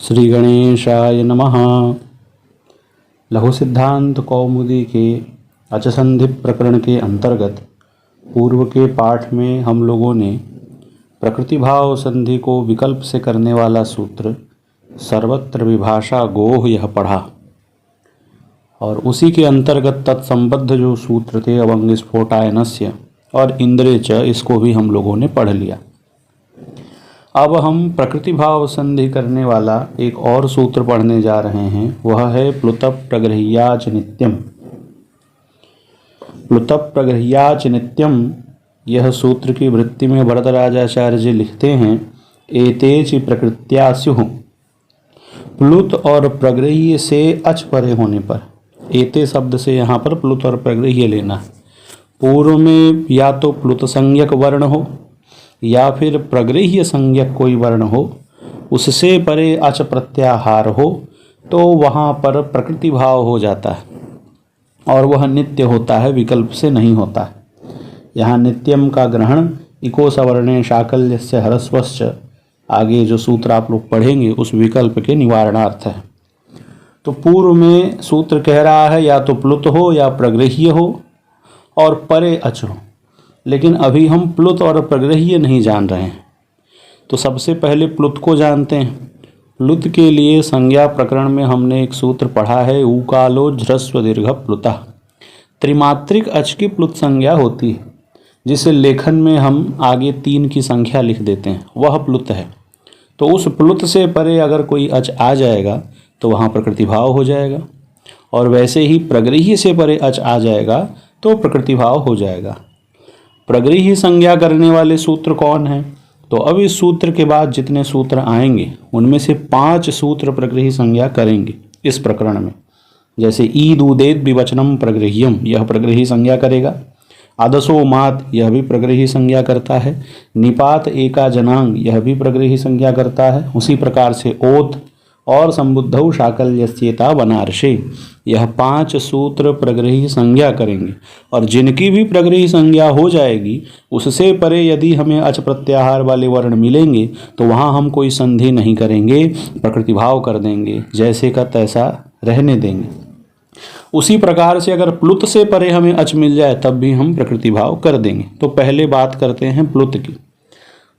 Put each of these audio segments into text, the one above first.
श्री गणेशाय नमः। लघु सिद्धांत कौमुदी के अचसंधि प्रकरण के अंतर्गत पूर्व के पाठ में हम लोगों ने प्रकृति भाव संधि को विकल्प से करने वाला सूत्र सर्वत्र विभाषा गोह यह पढ़ा और उसी के अंतर्गत तत्संबद्ध जो सूत्र थे अवंग स्फोटायनस्य और इंद्रे च, इसको भी हम लोगों ने पढ़ लिया। अब हम प्रकृति भाव संधि करने वाला एक और सूत्र पढ़ने जा रहे हैं, वह है प्लुतः प्रगृह्याच नित्यम। प्लुतः प्रगृह्याच नित्यम, यह सूत्र की वृत्ति में वरदराजाचार्य जी लिखते हैं, एतेच प्रकृत्या स्युः। प्लुत और प्रगृह्य से अच परे होने पर, एते शब्द से यहाँ पर प्लुत और प्रगृह्य लेना। पूर्व में या तो प्लुत संज्ञक वर्ण हो या फिर प्रगृह्य संज्ञक कोई वर्ण हो, उससे परे अच प्रत्याहार हो तो वहाँ पर प्रकृति भाव हो जाता है और वह नित्य होता है, विकल्प से नहीं होता है। यहाँ नित्यम का ग्रहण इको सवर्णे शाकल्यस्य ह्रस्वश्च, आगे जो सूत्र आप लोग पढ़ेंगे उस विकल्प के निवारणार्थ है। तो पूर्व में सूत्र कह रहा है या तो प्लुत हो या प्रगृह्य हो और परे अच हो, लेकिन अभी हम प्लुत और प्रगृह्य नहीं जान रहे हैं। तो सबसे पहले प्लुत को जानते हैं। प्लुत के लिए संज्ञा प्रकरण में हमने एक सूत्र पढ़ा है, ऊकालो ह्रस्व दीर्घ प्लुतः। त्रिमात्रिक अच की प्लुत संज्ञा होती है, जिसे लेखन में हम आगे 3 की संख्या लिख देते हैं, वह प्लुत है। तो उस प्लुत से परे अगर कोई अच आ जाएगा तो वहाँ प्रकृति भाव हो जाएगा, और वैसे ही प्रगृह्य से परे अच आ जाएगा तो प्रकृति भाव हो जाएगा। प्रगृह्य संज्ञा करने वाले सूत्र कौन हैं? तो अब इस सूत्र के बाद जितने सूत्र आएंगे उनमें से 5 सूत्र प्रगृह्य संज्ञा करेंगे इस प्रकरण में। जैसे ईद उदेद विवचनम प्रगृह्यम, यह प्रगृह्य संज्ञा करेगा। आदसो मात, यह भी प्रगृह्य संज्ञा करता है। निपात एका जनांग, यह भी प्रगृह्य संज्ञा करता है। उसी प्रकार से ओत और संबुद्धौ शाकल्यस्येता वनार्षे, यह 5 सूत्र प्रगृह्य संज्ञा करेंगे। और जिनकी भी प्रगृह्य संज्ञा हो जाएगी उससे परे यदि हमें अच प्रत्याहार वाले वर्ण मिलेंगे तो वहाँ हम कोई संधि नहीं करेंगे, प्रकृति भाव कर देंगे, जैसे का तैसा रहने देंगे। उसी प्रकार से अगर प्लुत से परे हमें अच मिल जाए तब भी हम प्रकृति भाव कर देंगे। तो पहले बात करते हैं प्लुत की।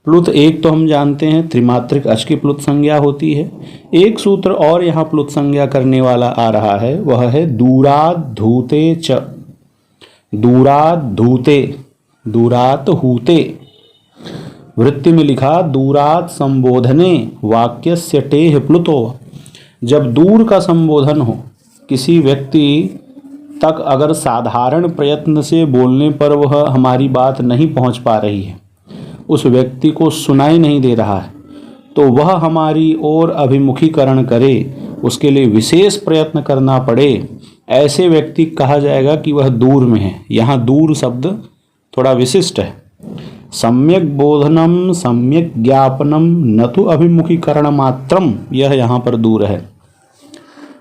प्लुत एक तो हम जानते हैं त्रिमात्रिक अच की प्लुत संज्ञा होती है। एक सूत्र और यहाँ प्लुत संज्ञा करने वाला आ रहा है, वह है दूरात धूते च। दूरात धूते, दूरात हूते, वृत्ति में लिखा दूरात संबोधने वाक्यस्य टेह प्लुतो। जब दूर का संबोधन हो, किसी व्यक्ति तक अगर साधारण प्रयत्न से बोलने पर वह हमारी बात नहीं पहुँच पा रही है, उस व्यक्ति को सुनाई नहीं दे रहा है, तो वह हमारी ओर अभिमुखीकरण करे, उसके लिए विशेष प्रयत्न करना पड़े, ऐसे व्यक्ति कहा जाएगा कि वह दूर में है। यहाँ दूर शब्द थोड़ा विशिष्ट है। सम्यक बोधनम सम्यक ज्ञापनम न तो अभिमुखीकरण मात्रम, यह यहाँ पर दूर है।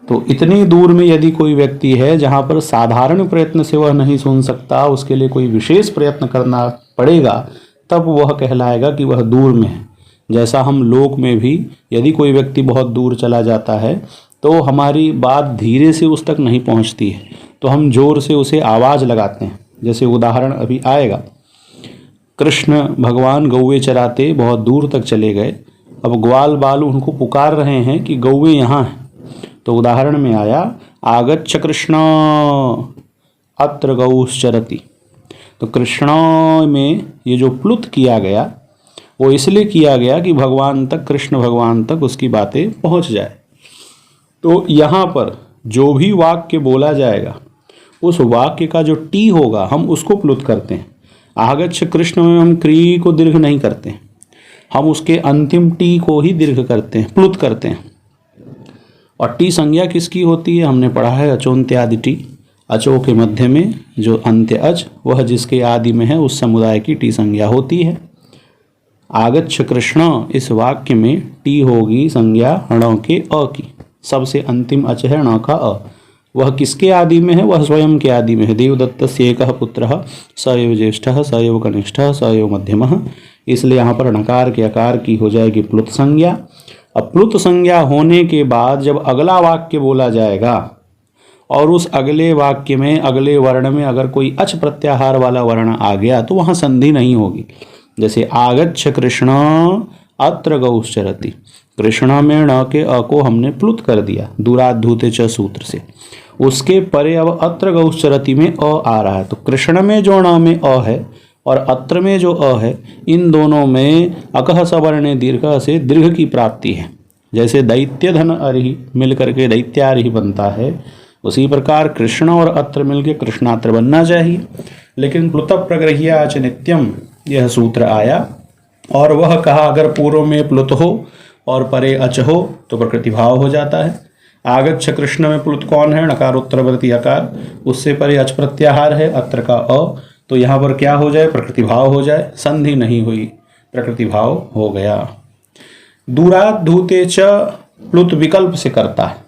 तो इतनी दूर में यदि कोई व्यक्ति है जहाँ पर साधारण प्रयत्न से वह नहीं सुन सकता, उसके लिए कोई विशेष प्रयत्न करना पड़ेगा, तब वह कहलाएगा कि वह दूर में है। जैसा हम लोक में भी यदि कोई व्यक्ति बहुत दूर चला जाता है तो हमारी बात धीरे से उस तक नहीं पहुंचती है, तो हम जोर से उसे आवाज़ लगाते हैं। जैसे उदाहरण अभी आएगा, कृष्ण भगवान गौवे चराते बहुत दूर तक चले गए, अब ग्वाल बाल उनको पुकार रहे हैं कि गौवे यहाँ हैं, तो उदाहरण में आया आगच्छ कृष्ण अत्र गौश्चरति। तो कृष्ण में ये जो प्लुत किया गया वो इसलिए किया गया कि भगवान तक, कृष्ण भगवान तक उसकी बातें पहुंच जाए। तो यहाँ पर जो भी वाक्य बोला जाएगा उस वाक्य का जो टी होगा हम उसको प्लुत करते हैं। आगच्छ कृष्ण में हम क्री को दीर्घ नहीं करते हैं, हम उसके अंतिम टी को ही दीर्घ करते हैं, प्लुत करते हैं। और टी संज्ञा किसकी होती है? हमने पढ़ा है अचोन्त्यादि टी। अचो के मध्य में जो अंत्य अच, वह जिसके आदि में है उस समुदाय की टी संज्ञा होती है। आगच्छ कृष्ण, इस वाक्य में टी होगी संज्ञा ण के अ की, सबसे अंतिम अच है ण का अ। वह किसके आदि में है? वह स्वयं के आदि में है। देवदत्तस्य एकः पुत्रः स एव ज्येष्ठः स एव कनिष्ठः स एव मध्यमः, इसलिए यहाँ पर णकार के आकार की हो जाएगी प्लुत संज्ञा। अब प्लुत संज्ञा होने के बाद जब अगला वाक्य बोला जाएगा और उस अगले वाक्य में अगले वर्ण में अगर कोई अच प्रत्याहार वाला वर्ण आ गया तो वहाँ संधि नहीं होगी। जैसे आगच्छ कृष्ण अत्र गौश्चरति, कृष्ण में ण के अ को हमने प्लुत कर दिया दूराद्धूते च सूत्र से, उसके परे अब अत्र गौश्चरति में अ आ रहा है, तो कृष्ण में जो ण में अ है और अत्र में जो अ है, इन दोनों में अकह सवर्णे दीर्घ से दीर्घ की प्राप्ति है। जैसे दैत्य धन अरिहि मिल करके दैत्यारिहि बनता है, उसी प्रकार कृष्ण और अत्र मिलके कृष्णात्र बनना चाहिए। लेकिन प्लुत प्रगृह्याच नित्यम यह सूत्र आया और वह कहा अगर पूर्व में प्लुत हो और परे अच हो तो प्रकृति भाव हो जाता है। आगच्छ कृष्ण में प्लुत कौन है? नकारोत्तरवर्ती अकार, उससे परे अच प्रत्याहार है अत्र का अ, तो यहाँ पर क्या हो जाए? प्रकृति भाव हो जाए, संधि नहीं हुई, प्रकृति भाव हो गया। दूरात् धूते च प्लुत विकल्प से करता है।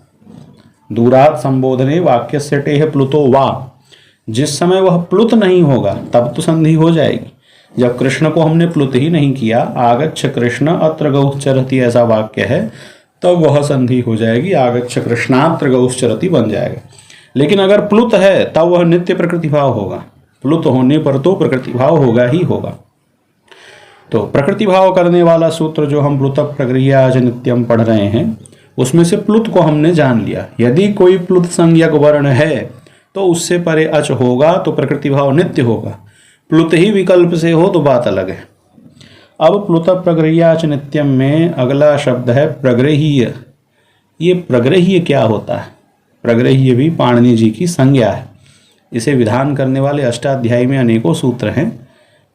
दूरात् संबोधने वाक्य से टेह प्लुतो वा, जिस समय वह प्लुत नहीं होगा तब तो संधि हो जाएगी। जब कृष्ण को हमने प्लुत ही नहीं किया, आगच्छ कृष्ण अत्र गौश्चरति ऐसा वाक्य है, तब वह संधि हो जाएगी, आगच्छ कृष्णात्र गौश्चरति बन जाएगा। लेकिन अगर प्लुत है तब वह नित्य प्रकृति भाव होगा, प्लुत होने पर तो प्रकृति भाव होगा ही होगा। तो प्रकृति भाव करने वाला सूत्र जो हम प्लुत प्रगृह्याच नित्यम पढ़ रहे हैं, उसमें से प्लुत को हमने जान लिया। यदि कोई प्लुत संज्ञक वर्ण है तो उससे परे अच होगा तो प्रकृति भाव नित्य होगा, प्लुत ही विकल्प से हो तो बात अलग है। अब प्लुत प्रगृह्याच नित्यम में अगला शब्द है प्रगृह्य। ये प्रगृह्य क्या होता है? प्रगृह्य भी पाणिनि जी की संज्ञा है। इसे विधान करने वाले अष्टाध्यायी में अनेकों सूत्र हैं,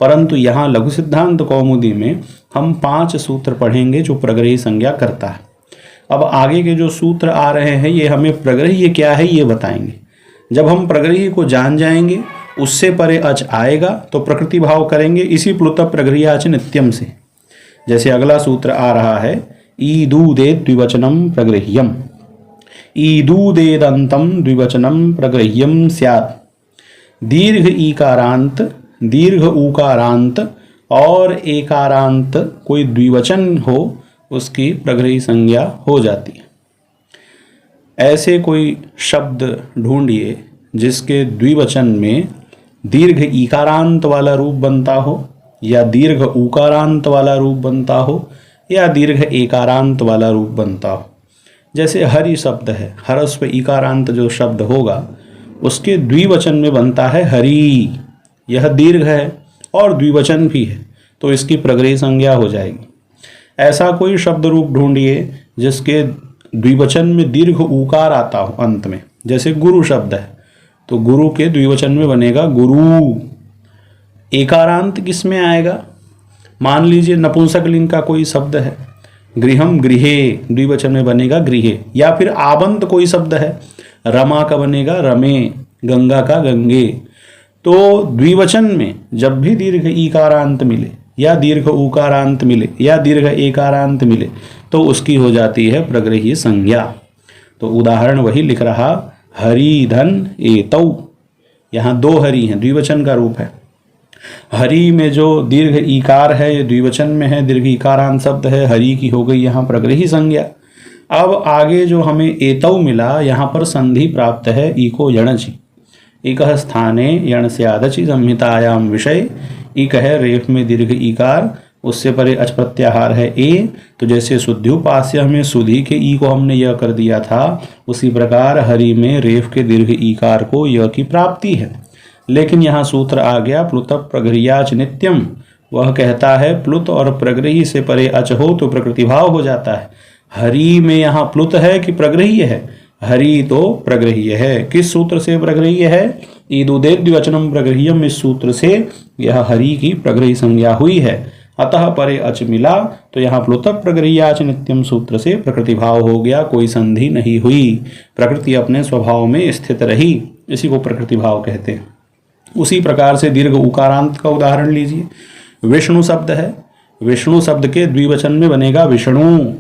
परंतु यहाँ लघु सिद्धांत कौमुदी में हम 5 सूत्र पढ़ेंगे जो प्रगृह्य संज्ञा करता है। अब आगे के जो सूत्र आ रहे हैं ये हमें प्रगृह्य क्या है ये बताएंगे। जब हम प्रगृह्य को जान जाएंगे, उससे परे अच आएगा तो प्रकृति भाव करेंगे इसी प्लुत प्रगृह्याच नित्यम से। जैसे अगला सूत्र आ रहा है ईदूदेद द्विवचनम प्रगृह्यम, ईदूदेदंतम द्विवचनम प्रगृह्यम स्यात्। दीर्घ ईकारांत, दीर्घ उकारांत और एकारांत कोई द्विवचन हो उसकी प्रगृह्य संज्ञा हो जाती है। ऐसे कोई शब्द ढूंढिए जिसके द्विवचन में दीर्घ ईकारांत वाला रूप बनता हो या दीर्घ उकारांत वाला रूप बनता हो या दीर्घ एकारांत वाला रूप बनता हो। जैसे हरि शब्द है, हरस पे ईकारांत जो शब्द होगा उसके द्विवचन में बनता है हरि, यह दीर्घ है और द्विवचन भी है, तो इसकी प्रगृह्य संज्ञा हो जाएगी। ऐसा कोई शब्द रूप ढूंढिए जिसके द्विवचन में दीर्घ उकार आता हो अंत में, जैसे गुरु शब्द है तो गुरु के द्विवचन में बनेगा गुरु। एकारांत किस में आएगा? मान लीजिए नपुंसक लिंग का कोई शब्द है, गृहम गृहे, द्विवचन में बनेगा गृहे। या फिर आबंत कोई शब्द है, रमा का बनेगा रमे, गंगा का गंगे। तो द्विवचन में जब भी दीर्घ ईकारांत मिले या दीर्घ उकारांत मिले या दीर्घ एकारांत मिले तो उसकी हो जाती है प्रगृह्य संज्ञा। तो उदाहरण वही लिख रहा, हरि धन एतौ, यहाँ 2 हरि हैं, द्विवचन का रूप है। हरि में जो दीर्घ ईकार है ये द्विवचन में है, दीर्घ ईकारांत शब्द है, हरि की हो गई यहाँ प्रगृह्य संज्ञा। अब आगे जो हमें एतौ मिला, यहाँ पर संधि प्राप्त है इको यणचि, इकः स्थाने यण स्यादचि संहितायाम विषय। इक है रेफ में दीर्घ ईकार, उससे परे अच प्रत्याहार है ए, तो जैसे शुद्ध्युपास्य में सुधि के ई को हमने यह कर दिया था, उसी प्रकार हरि में रेफ के दीर्घ ईकार को यह की प्राप्ति है। लेकिन यहाँ सूत्र आ गया प्लुत प्रगृह्याच नित्यम, वह कहता है प्लुत और प्रगृह्य से परे अच हो तो प्रकृति भाव हो जाता है। हरि में यहाँ प्लुत है कि प्रगृह्य है? हरि तो प्रगृह्य है। किस सूत्र से प्रगृह्य है? ईदुदेद द्विवचनम प्रगृह्यम, इस सूत्र से यह हरि की प्रगृह्य संज्ञा हुई है। अतः परे अच मिला तो यहाँ प्लुत प्रगृह्याच नित्यम सूत्र से प्रकृति भाव हो गया, कोई संधि नहीं हुई, प्रकृति अपने स्वभाव में स्थित रही, इसी को प्रकृति भाव कहते हैं। उसी प्रकार से दीर्घ उकारांत का उदाहरण लीजिए। विष्णु शब्द है, विष्णु शब्द के द्विवचन में बनेगा विष्णु,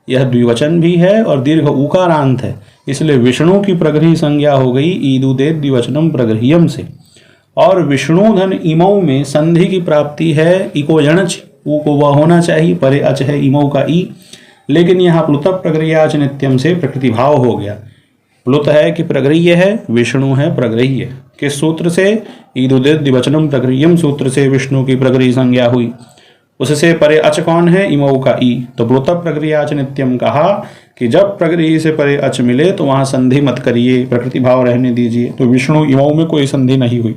यह द्विवचन भी है और दीर्घ उकारांत है, इसलिए विष्णु की प्रगृह्य संज्ञा हो गई ईदुदेद द्विवचनम प्रगृह्यम से। और विष्णु धन इमौ में संधि की प्राप्ति है इको यणच, ऊ को वह होना चाहिए, परे अच है इमौ का ई, लेकिन यहाँ प्लुत प्रगृह्याच नित्यम से प्रकृति भाव हो गया। प्लुत है कि प्रगृह्य है, विष्णु है प्रगृह्य। किस सूत्र से? ईदुदित द्विवचनम प्रगृह्यम सूत्र से विष्णु की प्रगृह्य संज्ञा हुई। उससे परे अच कौन है? इमौ का ई। तो प्लुत प्रगृह्याच नित्यम कहा कि जब प्रगृह्य से परे अच मिले तो वहां संधि मत करिए, प्रकृति भाव रहने दीजिए। तो विष्णु इमौ में कोई संधि नहीं हुई।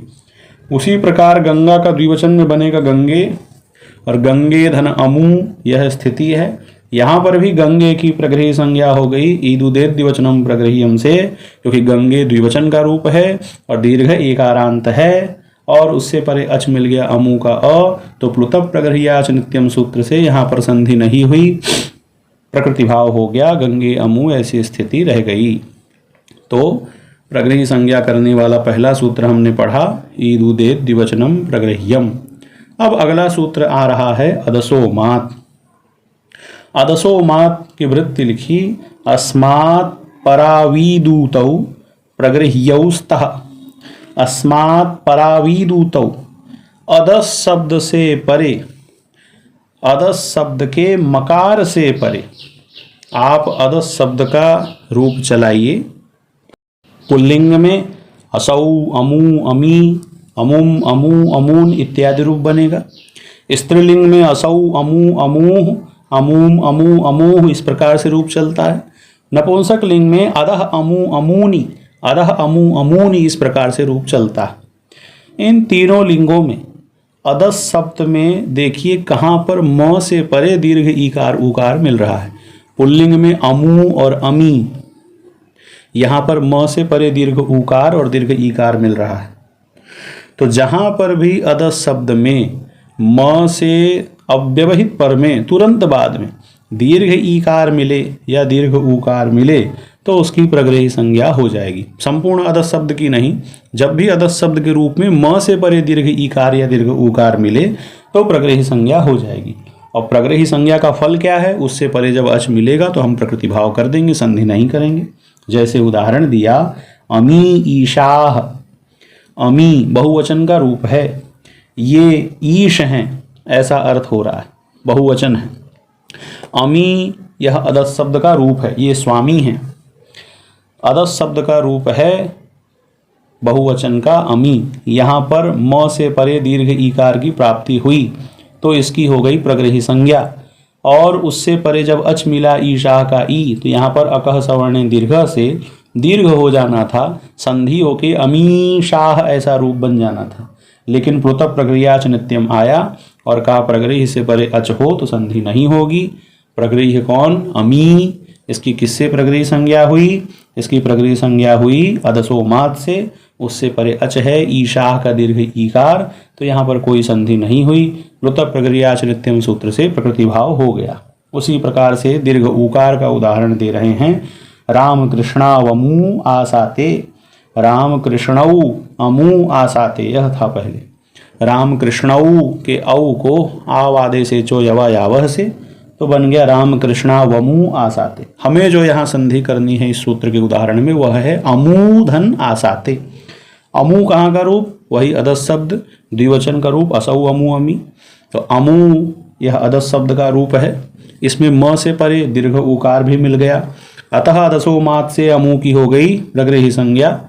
उसी प्रकार गंगा का द्विवचन में बनेगा गंगे, और गंगे धन अमू यह स्थिति है। यहाँ पर भी गंगे की प्रगृह्य संज्ञा हो गई ईदुदेत द्विवचनम प्रगृह्यम से, क्योंकि गंगे द्विवचन का रूप है और दीर्घ एकारांत है, और उससे परे अच मिल गया अमू का अ। तो प्लुत प्रगृह्याच नित्यम सूत्र से यहाँ पर संधि नहीं हुई, प्रकृति भाव हो गया, गंगे अमू ऐसी स्थिति रह गई। तो प्रगृह्य संज्ञा करने वाला पहला सूत्र हमने पढ़ा, ईदुदेत द्विवचनम प्रगृह्यम। अब अगला सूत्र आ रहा है अदसोमात्। अदसोमात् की वृत्ति लिखी, अस्मात् परावीदूतौ प्रगृह्यौस्तः। अस्मात् परावीदूतौ, अदस शब्द से परे, अदस शब्द के मकार से परे आप अदस शब्द का रूप चलाइए। पुल्लिंग में असौ, अमू, अमी, अमुम, अमू, अमून इत्यादि रूप बनेगा। स्त्रीलिंग में असौ, अमू, अमूह, अमूम, अमू, अमूह इस प्रकार से रूप चलता है। नपुंसक लिंग में अदह, अमू, अमूनी, अदह, अमू, अमूनी इस प्रकार से रूप चलता है। इन तीनों लिंगों में अदस शब्द में देखिए कहाँ पर म से परे दीर्घ ईकार उकार मिल रहा है। पुल्लिंग में अमू और अमी, यहाँ पर म से परे दीर्घ उकार और दीर्घ ईकार मिल रहा है। तो जहाँ पर भी अदस शब्द में म से अव्यवहित पर में तुरंत बाद में दीर्घ ईकार मिले या दीर्घ उकार मिले तो उसकी प्रगृह्य संज्ञा हो जाएगी। संपूर्ण अदस शब्द की नहीं, जब भी अदस शब्द के रूप में म से परे दीर्घ ईकार या दीर्घ उकार मिले तो प्रगृह्य संज्ञा हो जाएगी। और प्रगृह्य संज्ञा का फल क्या है? उससे परे जब अच मिलेगा तो हम प्रकृति भाव कर देंगे, संधि नहीं करेंगे। जैसे उदाहरण दिया, अमी ईशाह। अमी बहुवचन का रूप है, ये ईश हैं ऐसा अर्थ हो रहा है, बहुवचन है। अमी यह अदस शब्द का रूप है, ये स्वामी हैं। अदस शब्द का रूप है बहुवचन का अमी। यहाँ पर म से परे दीर्घ ईकार की प्राप्ति हुई तो इसकी हो गई प्रगृह्य संज्ञा। और उससे परे जब अच मिला ईशाह का ई, तो यहाँ पर अकह सवर्ण दीर्घ से दीर्घ हो जाना था, संधि होके अमीशाह ऐसा रूप बन जाना था। लेकिन प्लुत प्रगृह्याच नित्यम आया और कहा प्रगृह्य से परे अच हो तो संधि नहीं होगी। प्रगृह्य कौन? अमी। इसकी किससे प्रगृह्य संज्ञा हुई? इसकी प्रगृह्य संज्ञा हुई अदसोमात् से। उससे परे अच है ईशाह का दीर्घ ईकार, तो यहाँ पर कोई संधि नहीं हुई। प्लुत प्रगृह्याच नित्यम सूत्र से प्रकृति भाव हो गया। उसी प्रकार से दीर्घ उकार का उदाहरण दे रहे हैं। राम कृष्णावमू आसाते। राम कृष्णऊ अमू आसाते यह था पहले। राम कृष्णऊ के औ को आव आदेश से चो यवा यावह से तो बन गया राम कृष्णा वमू आसाते। हमें जो यहाँ संधि करनी है इस सूत्र के उदाहरण में वह है अमूधन आसाते। अमू कहाँ का रूप? वही अदस शब्द, द्विवचन का रूप असौ अमू अमी। तो अमू यह अदस शब्द का रूप है, इसमें म से परे दीर्घ उकार भी मिल गया, अतः अदसोमात् से अमू की हो गई प्रगृह्य संज्ञा।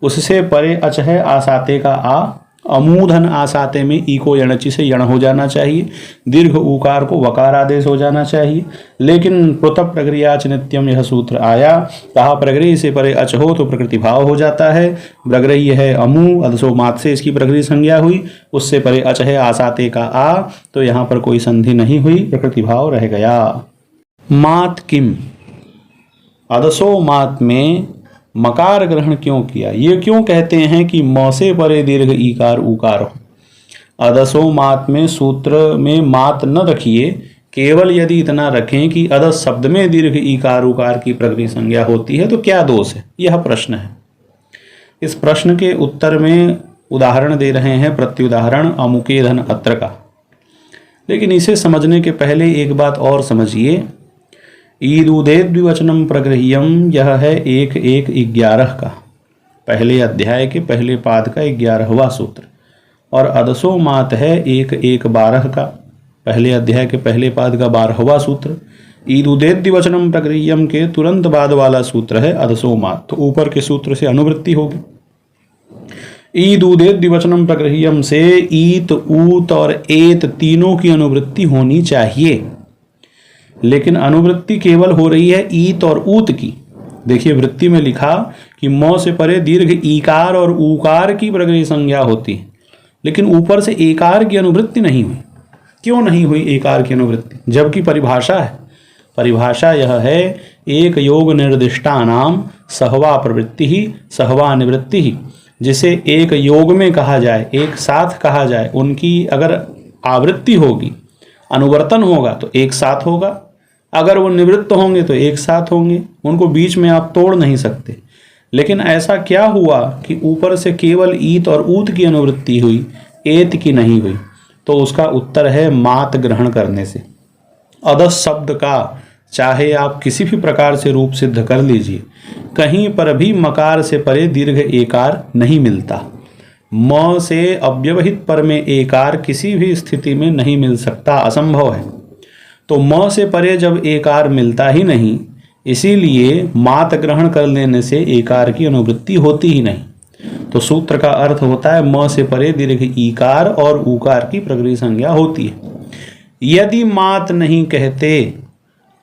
उससे परे अच है आसाते का आ, अमूधन आसाते में ई को यणचि से यण हो जाना चाहिए, दीर्घ उकार को वकार आदेश हो जाना चाहिए। लेकिन प्लुत प्रगृह्याच नित्यम यह सूत्र आया, कहा प्रगृह्य से परे अच हो तो प्रकृति भाव हो जाता है। प्रगृह्य है अमू, अदसोमात् से इसकी प्रगृह्य संज्ञा हुई, उससे परे अच है आसाते का आ, तो यहाँ पर कोई संधि नहीं हुई, प्रकृति भाव रह गया। मात किम, अदसोमात् में मकार ग्रहण क्यों किया? ये क्यों कहते हैं कि म से परे दीर्घ ईकार उकार हो? अदसोमात् में सूत्र में मात न रखिए, केवल यदि इतना रखें कि अदस शब्द में दीर्घ ईकार उकार की प्रगृह्य संज्ञा होती है तो क्या दोष है? यह प्रश्न है। इस प्रश्न के उत्तर में उदाहरण दे रहे हैं, प्रत्युदाहरण अमुके धन अत्र का। लेकिन इसे समझने के पहले एक बात और समझिए। ईदुदेत द्विवचनम प्रगृह्यम यह है 1:1:11 का, पहले अध्याय के पहले पाद का 11वां सूत्र, और अदसोमात् है 1:1:12 का, पहले अध्याय के पहले पाद का 12वां सूत्र। ईदुदेत द्विवचनम प्रगृह्यम के तुरंत बाद वाला सूत्र है अधसो मात, तो ऊपर के सूत्र से अनुवृत्ति होगी। ईदुदेत द्विवचनम प्रगृह्यम से ईत, ऊत और एत तीनों की अनुवृत्ति होनी चाहिए, लेकिन अनुवृत्ति केवल हो रही है ईत और ऊत की। देखिए वृत्ति में लिखा कि म से परे दीर्घ ईकार और ऊकार की प्रगृह्य संज्ञा होती है, लेकिन ऊपर से एकार की अनुवृत्ति नहीं हुई। क्यों नहीं हुई एकार की अनुवृत्ति? जबकि परिभाषा है, परिभाषा यह है एक योग निर्दिष्टानाम सहवा प्रवृत्ति ही सहवा निवृत्ति ही। जिसे एक योग में कहा जाए, एक साथ कहा जाए, उनकी अगर आवृत्ति होगी, अनुवर्तन होगा तो एक साथ होगा, अगर वो निवृत्त होंगे तो एक साथ होंगे, उनको बीच में आप तोड़ नहीं सकते। लेकिन ऐसा क्या हुआ कि ऊपर से केवल ईत और ऊत की अनुवृत्ति हुई, एत की नहीं हुई? तो उसका उत्तर है मात ग्रहण करने से। अदस शब्द का चाहे आप किसी भी प्रकार से रूप सिद्ध कर लीजिए, कहीं पर भी मकार से परे दीर्घ एकार नहीं मिलता। म से अव्यवहित पर में एकार किसी भी स्थिति में नहीं मिल सकता, असंभव है। तो म से परे जब एकार मिलता ही नहीं, इसीलिए मात ग्रहण कर लेने से एकार की अनुवृत्ति होती ही नहीं। तो सूत्र का अर्थ होता है म से परे दीर्घ ईकार और ऊकार की प्रगृह्य संज्ञा होती है। यदि मात नहीं कहते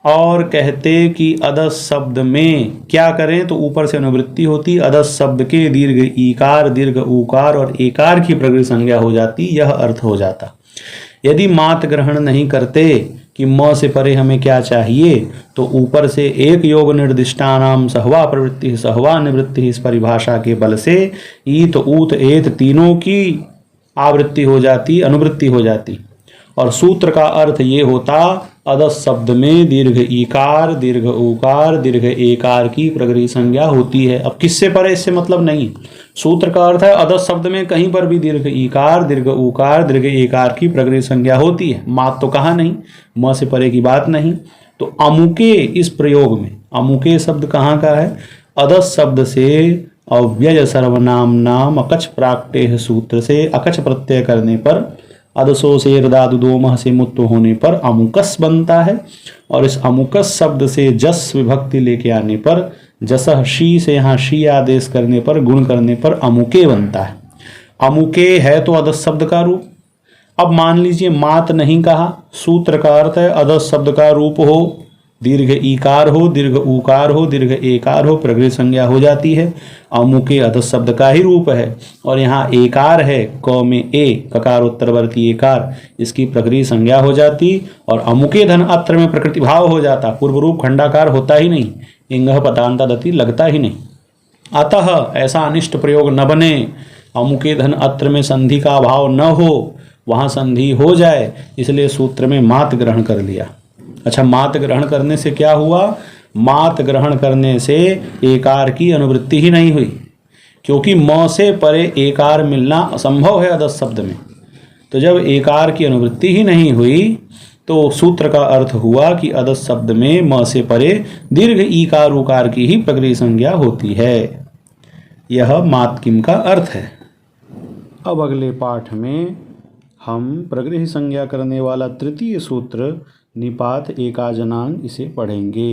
और कहते कि अदस शब्द में क्या करें, तो ऊपर से अनुवृत्ति होती, अदस शब्द के दीर्घ ईकार, दीर्घ ऊकार और एकार की प्रगृह्य संज्ञा हो जाती, यह अर्थ हो जाता। यदि मात ग्रहण नहीं करते कि म से परे हमें क्या चाहिए, तो ऊपर से एक योग निर्दिष्टानाम सहवा प्रवृत्ति सहवा निवृत्ति, इस परिभाषा के बल से ईत, ऊत, एत तीनों की आवृत्ति हो जाती, अनुवृत्ति हो जाती। और सूत्र का अर्थ ये होता अदस शब्द में दीर्घ ईकार, दीर्घ ऊकार, दीर्घ एकार की प्रगृह्य संज्ञा होती है। अब किससे परे, इससे मतलब नहीं। सूत्र का अर्थ है अदस शब्द में कहीं पर भी दीर्घ ईकार, दीर्घ ऊकार, दीर्घ एकार की प्रगृह्य संज्ञा होती है। मात तो कहा नहीं, म से परे की बात नहीं। तो अमुके इस प्रयोग में अमुके शब्द कहाँ का है? अदस शब्द से अव्यय सर्वनाम नाम अकच प्राक्टेह सूत्र से अकच प्रत्यय करने पर अदसो से ऋदादु दोमह से मुक्त होने पर अमुकस बनता है। और इस अमुकस शब्द से जस विभक्ति लेके आने पर, जसह शी से यहाँ शी आदेश करने पर, गुण करने पर अमुके बनता है। अमुके है तो अदस शब्द का रूप। अब मान लीजिए मात नहीं कहा, सूत्र का अर्थ है अदस शब्द का रूप हो, दीर्घ ईकार हो, दीर्घ ऊकार हो, दीर्घ एकार हो, प्रगृह्य संज्ञा हो जाती है। अमुके अदस शब्द का ही रूप है और यहाँ एकार है, क में ए ककार उत्तरवर्ती एकार, इसकी प्रगृह्य संज्ञा हो जाती। और अमुके धन अत्र में प्रकृति भाव हो जाता, पूर्व रूप खंडाकार होता ही नहीं, इंगह पदांता दति लगता ही नहीं। अतः ऐसा अनिष्ट प्रयोग न बने, अमुके धन अत्र में संधि का भाव न हो, वहाँ संधि हो जाए, इसलिए सूत्र में मात ग्रहण कर लिया। अच्छा, मात ग्रहण करने से क्या हुआ? मात ग्रहण करने से एकार की अनुवृत्ति ही नहीं हुई, क्योंकि म से परे एकार मिलना असंभव है अदस शब्द में। तो जब एकार की अनुवृत्ति ही नहीं हुई, तो सूत्र का अर्थ हुआ कि अदस शब्द में म से परे दीर्घ ईकार उकार की ही प्रगृह्य संज्ञा होती है। यह मात किम का अर्थ है। अब अगले पाठ में हम प्रगृह्य संज्ञा करने वाला तृतीय सूत्र निपात एकाजनांग इसे पढ़ेंगे।